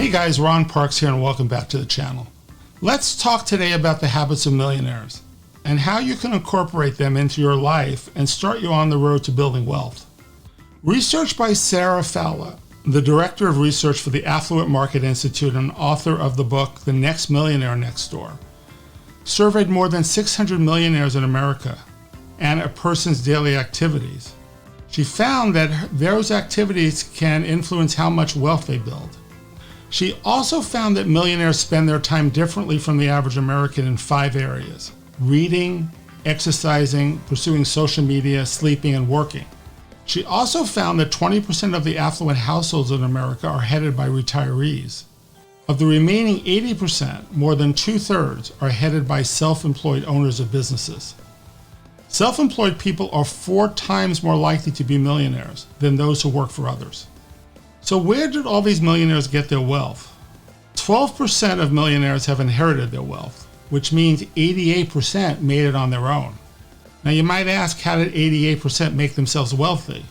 Hey guys, Ron Parks here and welcome back to the channel. Let's talk today about the habits of millionaires and how you can incorporate them into your life and start you on the road to building wealth. Research by Sarah Fowler, the Director of Research for the Affluent Market Institute and author of the book The Next Millionaire Next Door, surveyed more than 600 millionaires in America and a person's daily activities. She found that those activities can influence how much wealth they build. She also found that millionaires spend their time differently from the average American in 5 areas: reading, exercising, pursuing social media, sleeping, and working. She also found that 20% of the affluent households in America are headed by retirees. Of the remaining 80%, more than 2/3 are headed by self-employed owners of businesses. Self-employed people are 4 times more likely to be millionaires than those who work for others. So where did all these millionaires get their wealth? 12% of millionaires have inherited their wealth, which means 88% made it on their own. Now you might ask, how did 88% make themselves wealthy?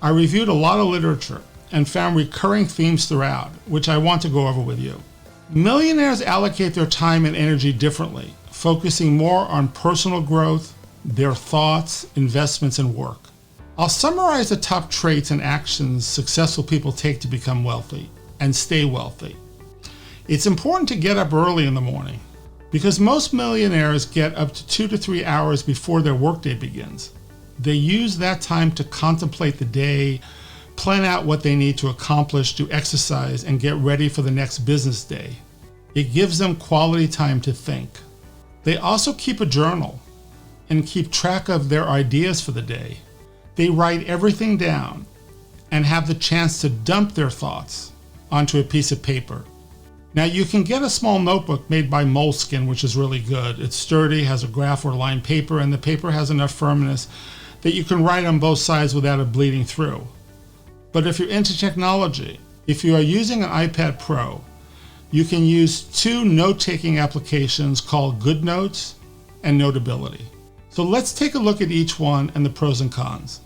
I reviewed a lot of literature and found recurring themes throughout, which I want to go over with you. Millionaires allocate their time and energy differently, focusing more on personal growth, their thoughts, investments, and work. I'll summarize the top traits and actions successful people take to become wealthy and stay wealthy. It's important to get up early in the morning because most millionaires get up to 2 to 3 hours before their workday begins. They use that time to contemplate the day, plan out what they need to accomplish, to exercise, and get ready for the next business day. It gives them quality time to think. They also keep a journal and keep track of their ideas for the day. They write everything down and have the chance to dump their thoughts onto a piece of paper. Now you can get a small notebook made by Moleskin, which is really good. It's sturdy, has a graph or lined paper, and the paper has enough firmness that you can write on both sides without it bleeding through. But if you're into technology, if you are using an iPad Pro, you can use 2 note-taking applications called Good Notes and Notability. So let's take a look at each one and the pros and cons.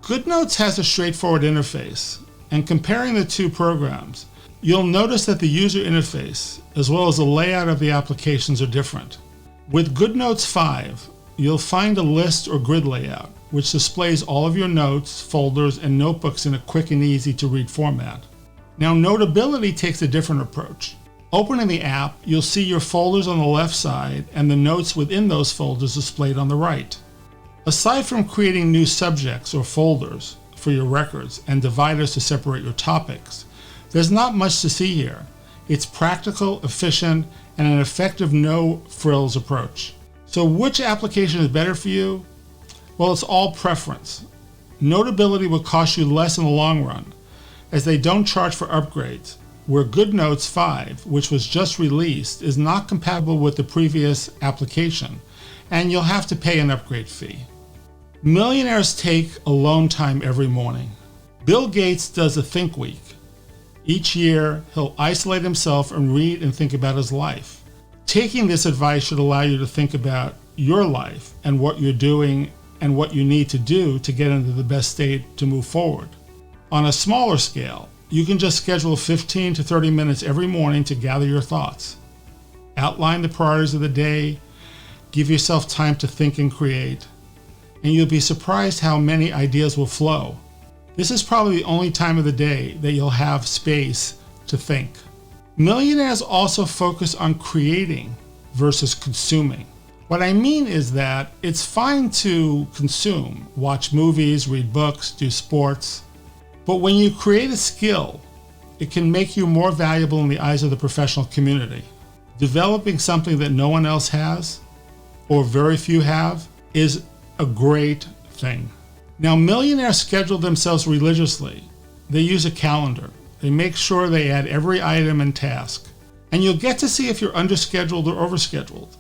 Good Notes has a straightforward interface, and comparing the 2 programs, you'll notice that the user interface, as well as the layout of the applications, are different. With Good Notes 5, you'll find a list or grid layout, which displays all of your notes, folders, and notebooks in a quick and easy to read format. Now, Notability takes a different approach. Opening the app, you'll see your folders on the left side and the notes within those folders displayed on the right. Aside from creating new subjects or folders for your records and dividers to separate your topics, there's not much to see here. It's practical, efficient, and an effective no-frills approach. So which application is better for you? Well, it's all preference. Notability will cost you less in the long run, as they don't charge for upgrades, where Good Notes 5, which was just released, is not compatible with the previous application, and you'll have to pay an upgrade fee. Millionaires take alone time every morning. Bill Gates does a Think Week. Each year, he'll isolate himself and read and think about his life. Taking this advice should allow you to think about your life and what you're doing and what you need to do to get into the best state to move forward. On a smaller scale, you can just schedule 15 to 30 minutes every morning to gather your thoughts. Outline the priorities of the day, give yourself time to think and create, and you'll be surprised how many ideas will flow. This is probably the only time of the day that you'll have space to think. Millionaires also focus on creating versus consuming. What I mean is that it's fine to consume, watch movies, read books, do sports, but when you create a skill, it can make you more valuable in the eyes of the professional community. Developing something that no one else has, or very few have, is a great thing. Now, millionaires schedule themselves religiously. They use a calendar. They make sure they add every item and task. And you'll get to see if you're underscheduled or overscheduled.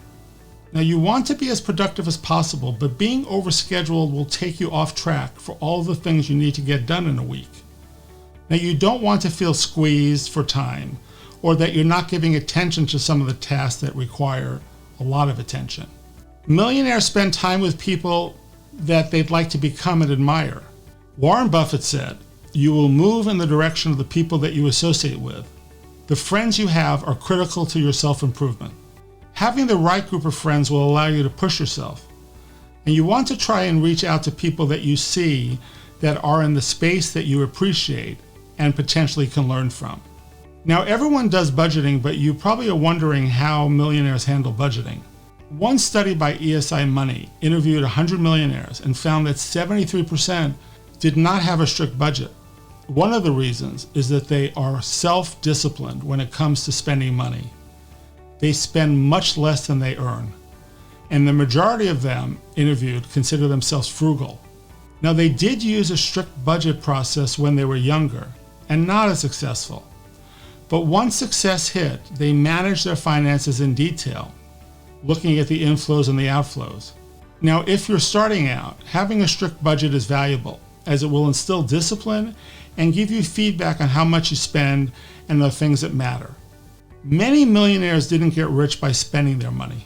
Now, you want to be as productive as possible, but being overscheduled will take you off track for all the things you need to get done in a week. Now, you don't want to feel squeezed for time, or that you're not giving attention to some of the tasks that require a lot of attention. Millionaires spend time with people that they'd like to become and admire. Warren Buffett said, "You will move in the direction of the people that you associate with. The friends you have are critical to your self-improvement. Having the right group of friends will allow you to push yourself. And you want to try and reach out to people that you see that are in the space that you appreciate and potentially can learn from. Now, everyone does budgeting, but you probably are wondering how millionaires handle budgeting. One study by ESI Money interviewed 100 millionaires and found that 73% did not have a strict budget. One of the reasons is that they are self-disciplined when it comes to spending money. They spend much less than they earn. And the majority of them interviewed consider themselves frugal. Now, they did use a strict budget process when they were younger and not as successful. But once success hit, they managed their finances in detail, looking at the inflows and the outflows. Now, if you're starting out, having a strict budget is valuable, as it will instill discipline and give you feedback on how much you spend and the things that matter. Many millionaires didn't get rich by spending their money.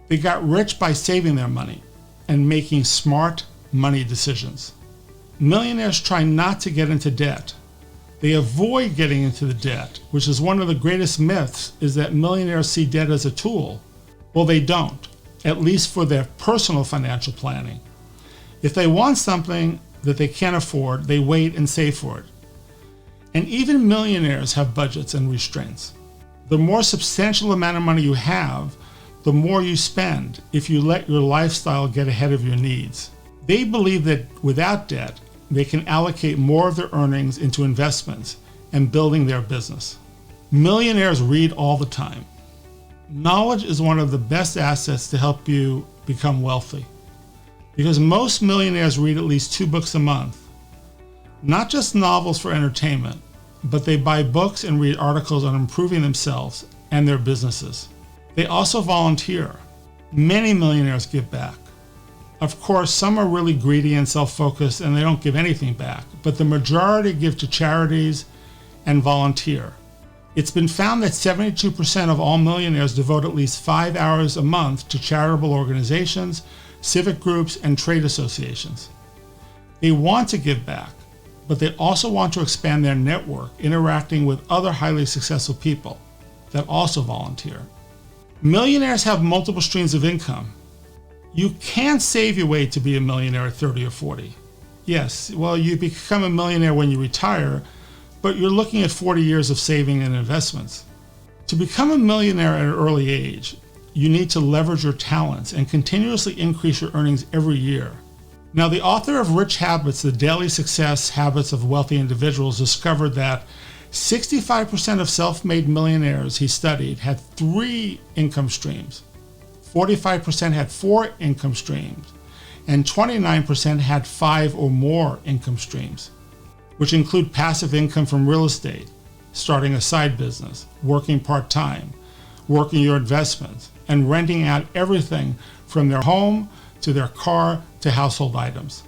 They got rich by saving their money and making smart money decisions. Millionaires try not to get into debt. They avoid getting into the debt, which is one of the greatest myths, is that millionaires see debt as a tool. Well, they don't, at least for their personal financial planning. If they want something that they can't afford, they wait and save for it. And even millionaires have budgets and restraints. The more substantial amount of money you have, the more you spend if you let your lifestyle get ahead of your needs. They believe that without debt, they can allocate more of their earnings into investments and building their business. Millionaires read all the time. Knowledge is one of the best assets to help you become wealthy, because most millionaires read at least 2 books a month. Not just novels for entertainment, but they buy books and read articles on improving themselves and their businesses. They also volunteer. Many millionaires give back. Of course, some are really greedy and self-focused and they don't give anything back, but the majority give to charities and volunteer. It's been found that 72% of all millionaires devote at least 5 hours a month to charitable organizations, civic groups, and trade associations. They want to give back, but they also want to expand their network, interacting with other highly successful people that also volunteer. Millionaires have multiple streams of income. You can't save your way to be a millionaire at 30 or 40. Yes, well, you become a millionaire when you retire, but you're looking at 40 years of saving and investments. To become a millionaire at an early age, you need to leverage your talents and continuously increase your earnings every year. Now, the author of Rich Habits, The Daily Success Habits of Wealthy Individuals, discovered that 65% of self-made millionaires he studied had 3 income streams. 45% had 4 income streams, and 29% had 5 or more income streams, which include passive income from real estate, starting a side business, working part-time, working your investments, and renting out everything from their home to their car to household items.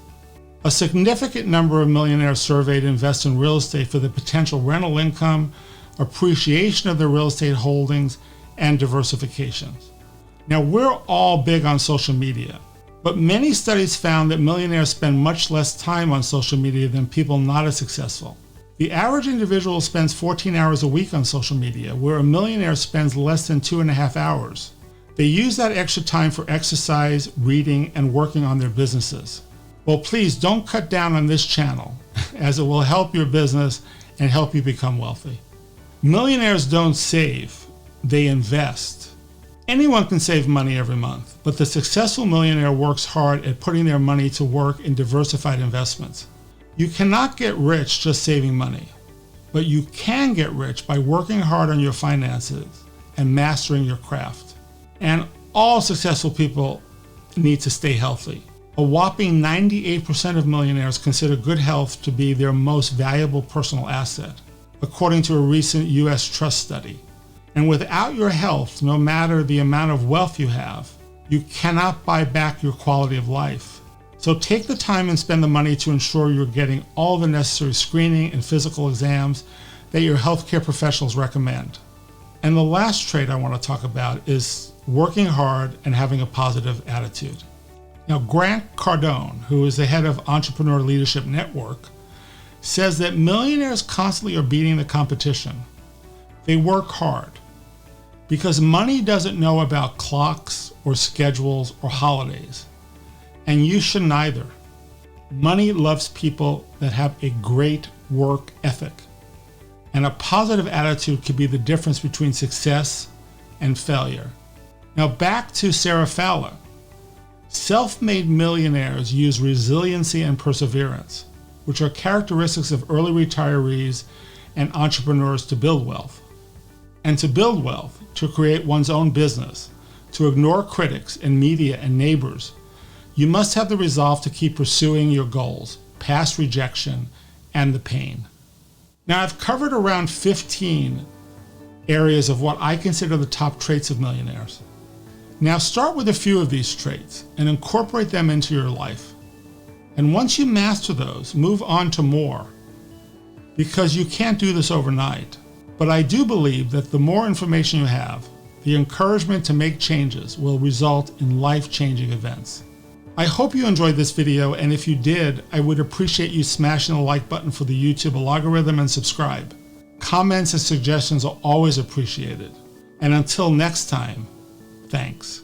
A significant number of millionaires surveyed invest in real estate for the potential rental income, appreciation of their real estate holdings, and diversification. Now, we're all big on social media, but many studies found that millionaires spend much less time on social media than people not as successful. The average individual spends 14 hours a week on social media, where a millionaire spends less than 2.5 hours. They use that extra time for exercise, reading, and working on their businesses. Well, please don't cut down on this channel, as it will help your business and help you become wealthy. Millionaires don't save, they invest. Anyone can save money every month, but the successful millionaire works hard at putting their money to work in diversified investments. You cannot get rich just saving money, but you can get rich by working hard on your finances and mastering your craft. And all successful people need to stay healthy. A whopping 98% of millionaires consider good health to be their most valuable personal asset, according to a recent U.S. Trust study. And without your health, no matter the amount of wealth you have, you cannot buy back your quality of life. So take the time and spend the money to ensure you're getting all the necessary screening and physical exams that your healthcare professionals recommend. And the last trait I want to talk about is working hard and having a positive attitude. Now, Grant Cardone, who is the head of Entrepreneur Leadership Network, says that millionaires constantly are beating the competition. They work hard because money doesn't know about clocks or schedules or holidays, and you should neither. Money loves people that have a great work ethic, and a positive attitude could be the difference between success and failure. Now back to Sarah Fowler. Self-made millionaires use resiliency and perseverance, which are characteristics of early retirees and entrepreneurs, to build wealth. And to build wealth, to create one's own business, to ignore critics and media and neighbors, you must have the resolve to keep pursuing your goals, past rejection and the pain. Now, I've covered around 15 areas of what I consider the top traits of millionaires. Now start with a few of these traits and incorporate them into your life. And once you master those, move on to more, because you can't do this overnight. But I do believe that the more information you have, the encouragement to make changes will result in life-changing events. I hope you enjoyed this video, and if you did, I would appreciate you smashing the like button for the YouTube algorithm and subscribe. Comments and suggestions are always appreciated. And until next time, thanks.